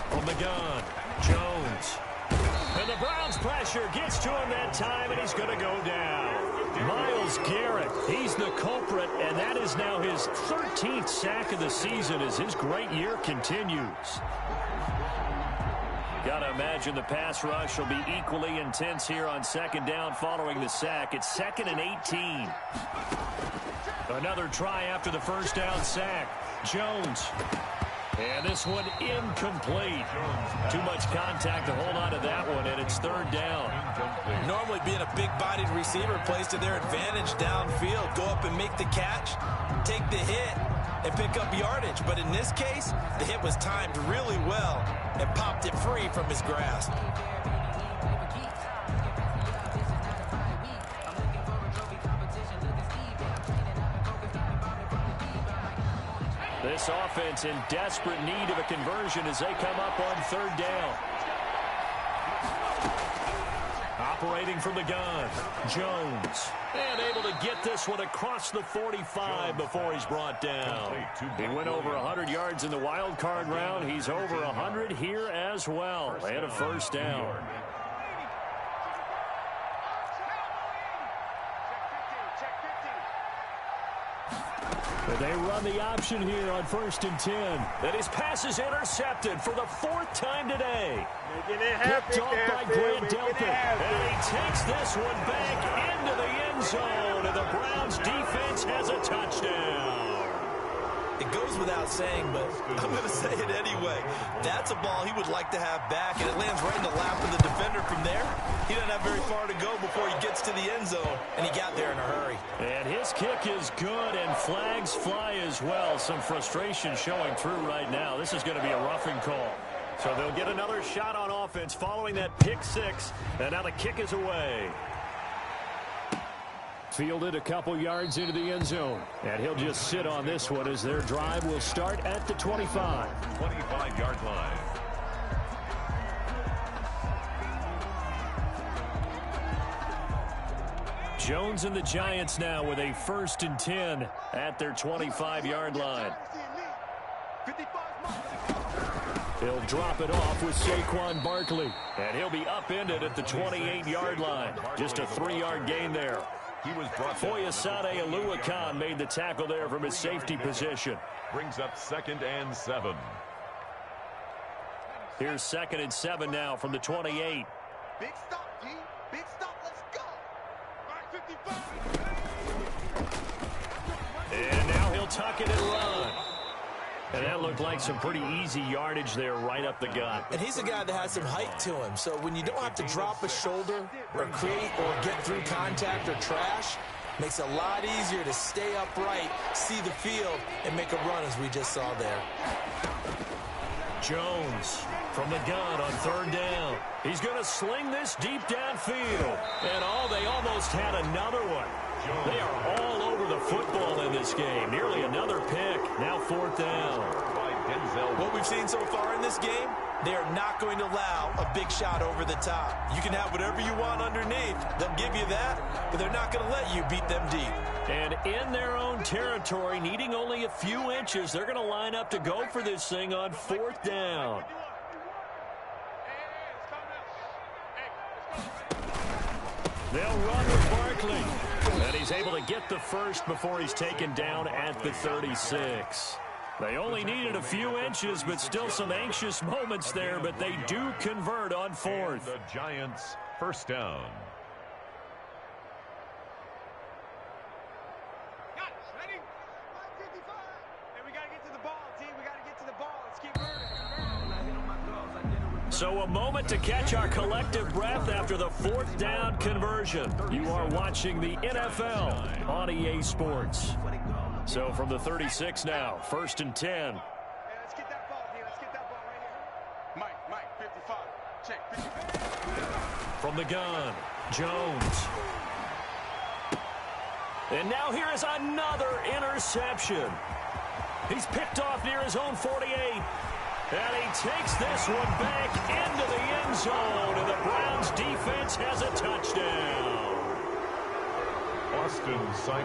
From the gun, Jones. And the Browns pressure gets to him that time, and he's going to go down. Myles Garrett, he's the culprit, and that is now his 13th sack of the season as his great year continues. Got to imagine the pass rush will be equally intense here on 2nd down following the sack. It's 2nd and 18. Another try after the 1st down sack. Jones. And this one incomplete. Too much contact to hold on to that one, and it's 3rd down. Normally being a big-bodied receiver plays to their advantage downfield. Go up and make the catch, take the hit, and pick up yardage. But in this case, the hit was timed really well and popped it free from his grasp. This offense in desperate need of a conversion as they come up on 3rd down. Operating from the gun, Jones. And able to get this one across the 45 before he's brought down. He went over 100 yards in the wild card round. He's over 100 here as well. And a 1st down. But they run the option here on 1st and 10. And his pass is intercepted for the 4th time today. Picked off by Grant Delpit. And he takes this one back into the end zone. And the Browns defense has a touchdown. It goes without saying, but I'm going to say it anyway. That's a ball he would like to have back, and it lands right in the lap of the defender from there. He doesn't have very far to go before he gets to the end zone, and he got there in a hurry. And his kick is good, and flags fly as well. Some frustration showing through right now. This is going to be a roughing call. So they'll get another shot on offense following that pick 6, and now the kick is away. Fielded a couple yards into the end zone. And he'll just sit on this one as their drive will start at the 25. 25-yard line. Jones and the Giants now with a 1st and 10 at their 25-yard line. He'll drop it off with Saquon Barkley. And he'll be upended at the 28-yard line. Just a 3-yard gain there. He was brought Foyesade Oluwakan made the tackle there from his safety position. Brings up 2nd and 7. Here's 2nd and 7 now from the 28. Big stop, D. Big stop. Let's go. 55. And now he'll tuck it and run. And that looked like some pretty easy yardage there right up the gut. And he's a guy that has some height to him. So when you don't have to drop a shoulder or create or get through contact or trash, makes it a lot easier to stay upright, see the field, and make a run as we just saw there. Jones from the gun on third down. He's going to sling this deep downfield. And they almost had another one. They are all over the football in this game. Nearly another pick. Now fourth down. What we've seen so far in this game, they are not going to allow a big shot over the top. You can have whatever you want underneath. They'll give you that, but they're not going to let you beat them deep. And in their own territory, needing only a few inches, they're going to line up to go for this thing on fourth down. They'll run with Barkley. And he's able to get the first before he's taken down at the 36. They only needed a few inches, but still some anxious moments there, but they do convert on fourth. And the Giants first down. Ready? 155. And we got to get to the ball, team. We got to get to the ball. Let's keep moving. So a moment to catch our collective breath after the fourth down conversion. You are watching the NFL on EA Sports. So from the 36 now, first and 10. Hey, let's get that ball, D. Let's get that ball right here. Mike, 55. Check, 55. From the gun, Jones. And now here is another interception. He's picked off near his own 48. And he takes this one back into the end zone. And the Browns defense has a touchdown.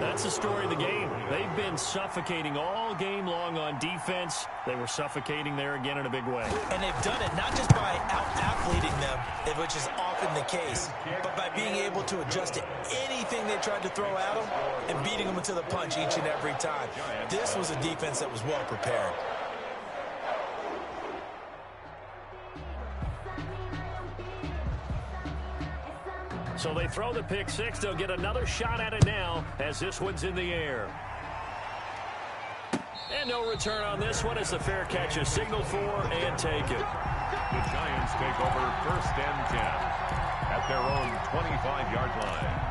That's the story of the game. They've been suffocating all game long on defense. They were suffocating there again in a big way. And they've done it not just by out-athleting them, which is often the case, but by being able to adjust to anything they tried to throw at them and beating them into the punch each and every time. This was a defense that was well prepared. So they throw the pick six. They'll get another shot at it now as this one's in the air. And no return on this one as the fair catch is signaled for and taken. The Giants take over first and 10 at their own 25-yard line.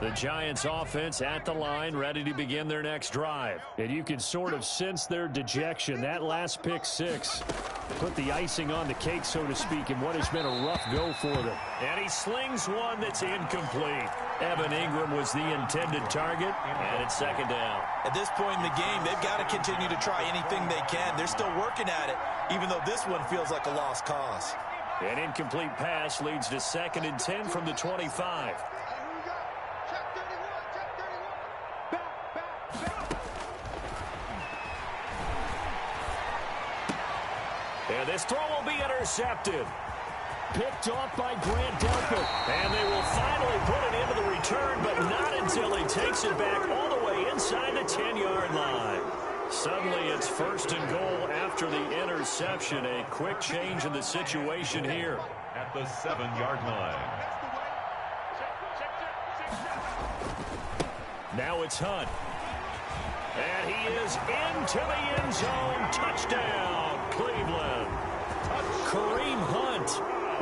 The Giants offense at the line, ready to begin their next drive. And you can sort of sense their dejection. That last pick six put the icing on the cake, so to speak, in what has been a rough go for them. And he slings one that's incomplete. Evan Ingram was the intended target, and it's second down. At this point in the game, they've got to continue to try anything they can. They're still working at it, even though this one feels like a lost cause. An incomplete pass leads to second and 10 from the 25. And this throw will be intercepted. Picked off by Grant Delpit. And they will finally put it into the return, but not until he takes it back all the way inside the 10-yard line. Suddenly it's first and goal after the interception. A quick change in the situation here. At the 7-yard line. Now it's Hunt. And he is into the end zone. Touchdown, Cleveland. Kareem Hunt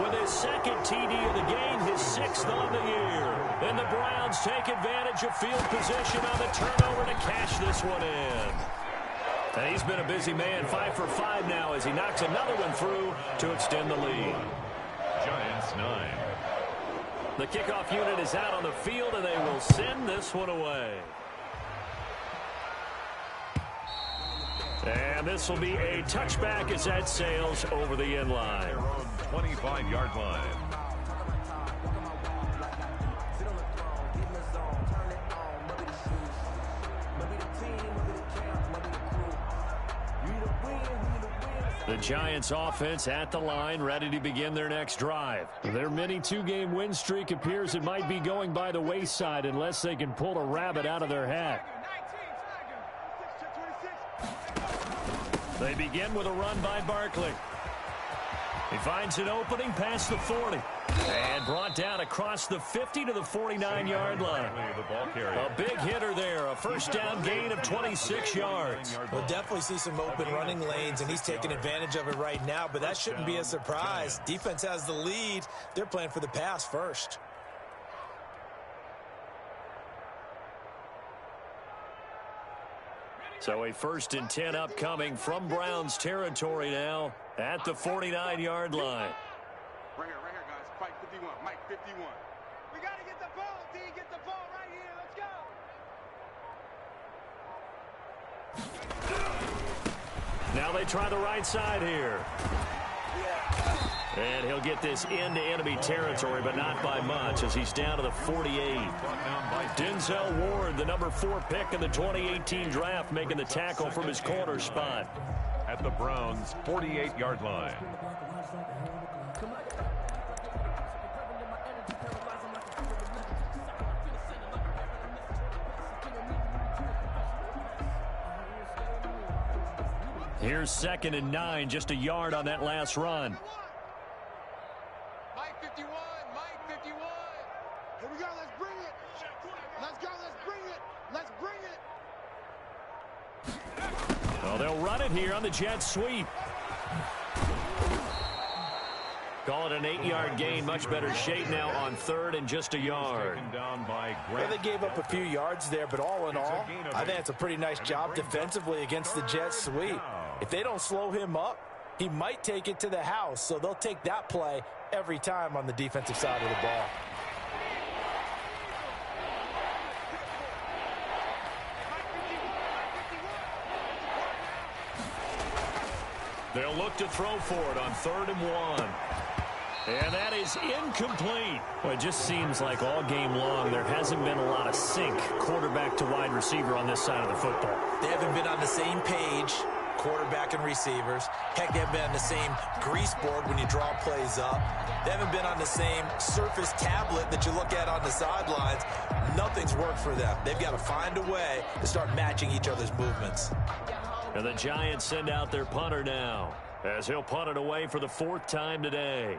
with his second TD of the game, his sixth on the year. And the Browns take advantage of field position on the turnover to cash this one in. And he's been a busy man, 5 for 5 now as he knocks another one through to extend the lead. Giants 9. The kickoff unit is out on the field, and they will send this one away. And this will be a touchback as that sails over the end line. Their own 25-yard line. The Giants offense at the line, ready to begin their next drive. Their mini two-game win streak appears it might be going by the wayside unless they can pull a rabbit out of their hat. They begin with a run by Barkley. He finds an opening past the 40. And brought down across the 50 to the 49-yard line. A big hitter there. A first down gain of 26 yards. We'll definitely see some open running lanes, and he's taking advantage of it right now, but that shouldn't be a surprise. Defense has the lead. They're playing for the pass first. So a 1st and 10 upcoming from Browns territory now at the 49-yard line. Right here, guys. Fight 51. Mike 51. We got to get the ball, D. Get the ball right here. Let's go. Now they try the right side here. And he'll get this into enemy territory, but not by much as he's down to the 48. Denzel Ward, the number 4 pick in the 2018 draft, making the tackle from his corner spot. At the Browns' 48-yard line. Here's 2nd and 9, just a yard on that last run. Mike 51. Mike 51. Here we go. Let's bring it. Let's go. Let's bring it. Let's bring it. Well, they'll run it here on the jet sweep. Call it an 8-yard gain. Much better shape now on 3rd and just a yard. Well, they gave up a few yards there, but all in all, I think it's a pretty nice job defensively against the jet sweep. If they don't slow him up, he might take it to the house, so they'll take that play every time on the defensive side of the ball. They'll look to throw for it on 3rd and 1. And that is incomplete. Well, it just seems like all game long there hasn't been a lot of sync quarterback to wide receiver on this side of the football. They haven't been on the same page, quarterback and receivers. Heck, they haven't been on the same grease board when you draw plays up. They haven't been on the same Surface tablet that you look at on the sidelines. Nothing's worked for them. They've got to find a way to start matching each other's movements. And the Giants send out their punter now as he'll punt it away for the 4th time today.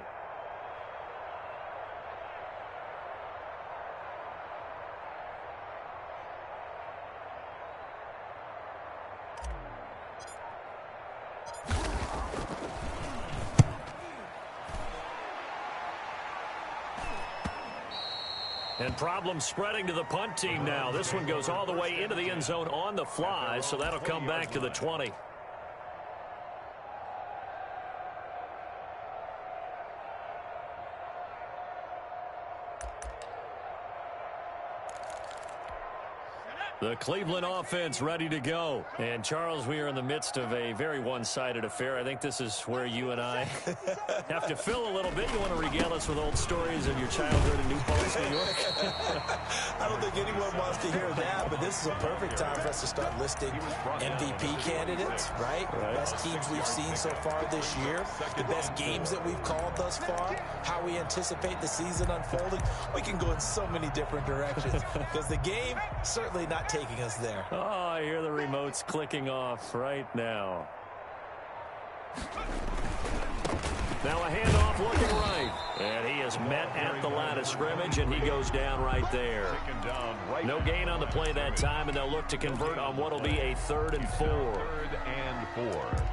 And problems spreading to the punt team now. This one goes all the way into the end zone on the fly, so that'll come back to the 20. The Cleveland offense ready to go. And, Charles, we are in the midst of a very one-sided affair. I think this is where you and I have to fill a little bit. You want to regale us with old stories of your childhood in New Paltz, New York? I don't think anyone wants to hear that, but this is a perfect time for us to start listing MVP candidates, right? Best teams we've seen so far this year, the best games that we've called thus far, how we anticipate the season unfolding. We can go in so many different directions because the game certainly not taking us there. Oh, I hear the remotes clicking off right now. Now a handoff looking right. And he is met at the line of scrimmage, and he goes down right there. No gain on the play that time, and they'll look to convert on what will be a 3rd and 4. 3rd and 4.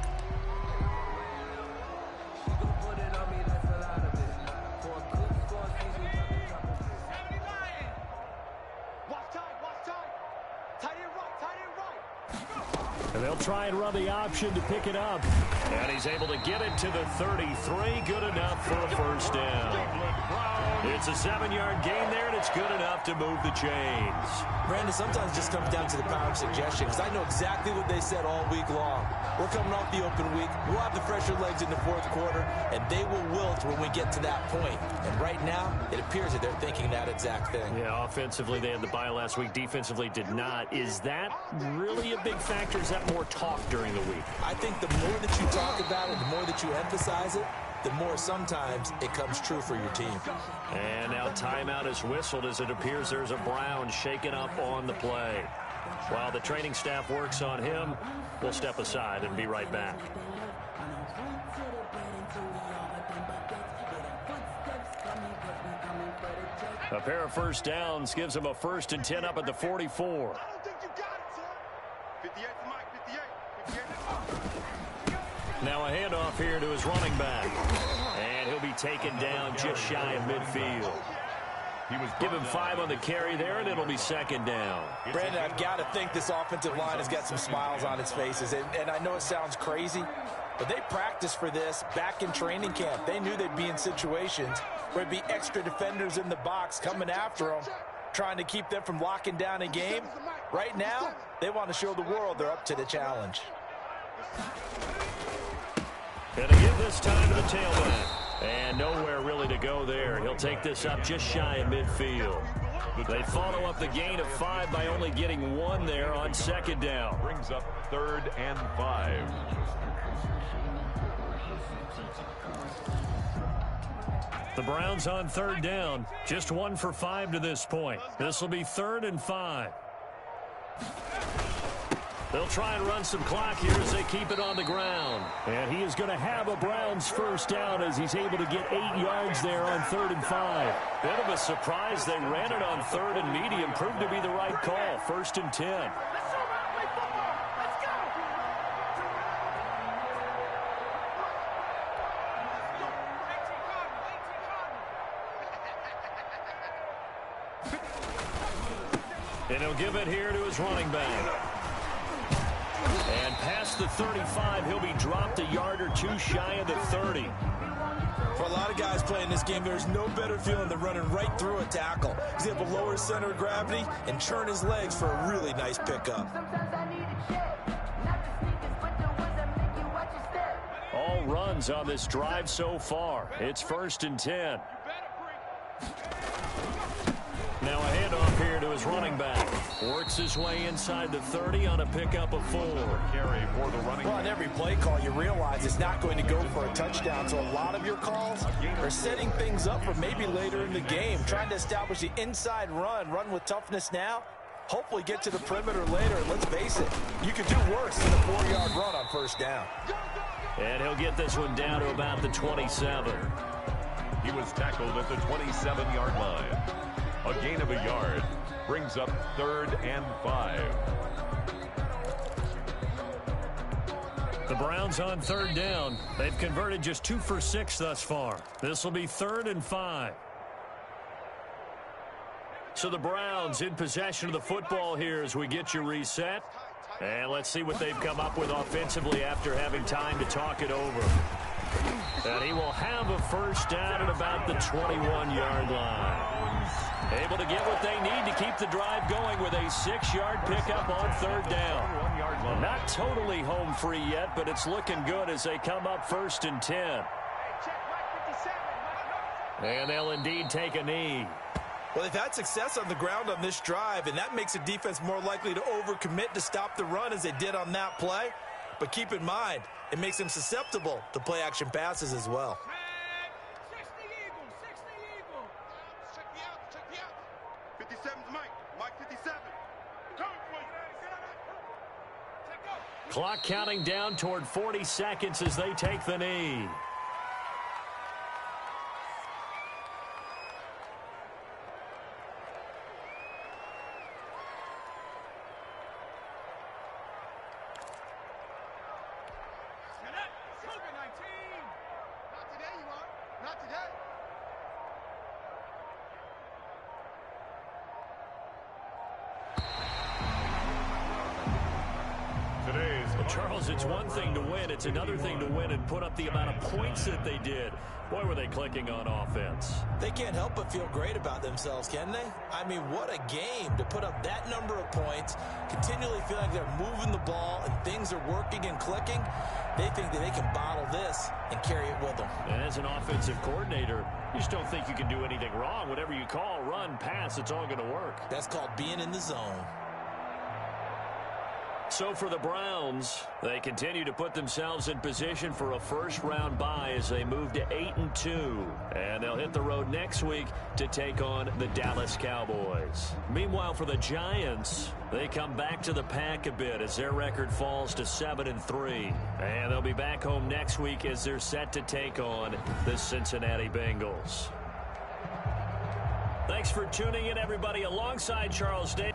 And they'll try and run the option to pick it up. And he's able to get it to the 33. Good enough for a first down. It's a 7-yard gain there, and it's good enough to move the chains. Brandon, sometimes it just comes down to the power of suggestion, because I know exactly what they said all week long. We're coming off the open week. We'll have the fresher legs in the fourth quarter, and they will wilt when we get to that point. And right now, it appears that they're thinking that exact thing. Yeah, offensively, they had the bye last week. Defensively, did not. Is that really a big factor? Is that more talk during the week? I think the more that you talk about it, the more that you emphasize it, the more sometimes it comes true for your team. And now timeout is whistled as it appears there's a Brown shaken up on the play. While the training staff works on him, we'll step aside and be right back. A pair of first downs gives him a 1st and 10 up at the 44. I don't think you got it, sir. 58 to Mike, 58. 58. Now a handoff here to his running back. And he'll be taken down just shy of midfield. Give him 5 on the carry there, and it'll be 2nd down. Brandon, I've got to think this offensive line has got some smiles on its faces. And I know it sounds crazy, but they practiced for this back in training camp. They knew they'd be in situations where there'd be extra defenders in the box coming after them, trying to keep them from locking down a game. Right now, they want to show the world they're up to the challenge. Gonna give this time to the tailback. And nowhere really to go there. He'll take this up just shy of midfield. They follow up the gain of 5 by only getting 1 there on 2nd down. Brings up 3rd and 5. The Browns on 3rd down. Just 1 for 5 to this point. This will be 3rd and 5. They'll try and run some clock here as they keep it on the ground. And he is going to have a Browns first down as he's able to get 8 yards there on 3rd and 5. Bit of a surprise. They ran it on 3rd and medium. Proved to be the right call. 1st and 10. And he'll give it here to his running back. And past the 35, he'll be dropped a yard or 2 shy of the 30. For a lot of guys playing this game, there's no better feeling than running right through a tackle. He's able to lower his center of gravity and churn his legs for a really nice pickup. All runs on this drive so far. It's 1st and 10. Now a handoff here to his running back. Works his way inside the 30 on a pickup of 4. Carry for the running Well, on every play call, you realize it's not going to go for a touchdown. So a lot of your calls are setting things up for maybe later in the game, trying to establish the inside run with toughness now, hopefully get to the perimeter later. And let's face it, you could do worse than a 4-yard run on 1st down. And he'll get this one down to about the 27. He was tackled at the 27-yard line. A gain of a yard brings up 3rd and 5. The Browns on 3rd down. They've converted just 2 for 6 thus far. This will be 3rd and 5. So the Browns in possession of the football here as we get you reset. And let's see what they've come up with offensively after having time to talk it over. And he will have a first down at about the 21-yard line. Able to get what they need to keep the drive going with a 6-yard pickup on 3rd down. Not totally home free yet, but it's looking good as they come up 1st and 10. And they'll indeed take a knee. Well, they've had success on the ground on this drive, and that makes the defense more likely to overcommit to stop the run as they did on that play. But keep in mind, it makes them susceptible to play-action passes as well. 57's Mike. Mike 57. Clock counting down toward 40 seconds as they take the knee. Today's Charles, it's one thing to win. It's another thing to win and put up the amount of points that they did. Boy, were they clicking on offense. They can't help but feel great about themselves, can they? I mean, what a game to put up that number of points, continually feel like they're moving the ball and things are working and clicking. They think that they can bottle this and carry it with them. And as an offensive coordinator, you just don't think you can do anything wrong. Whatever you call, run, pass, it's all going to work. That's called being in the zone. So for the Browns, they continue to put themselves in position for a first-round bye as they move to 8-2. And they'll hit the road next week to take on the Dallas Cowboys. Meanwhile, for the Giants, they come back to the pack a bit as their record falls to 7-3. And they'll be back home next week as they're set to take on the Cincinnati Bengals. Thanks for tuning in, everybody, alongside Charles Davis.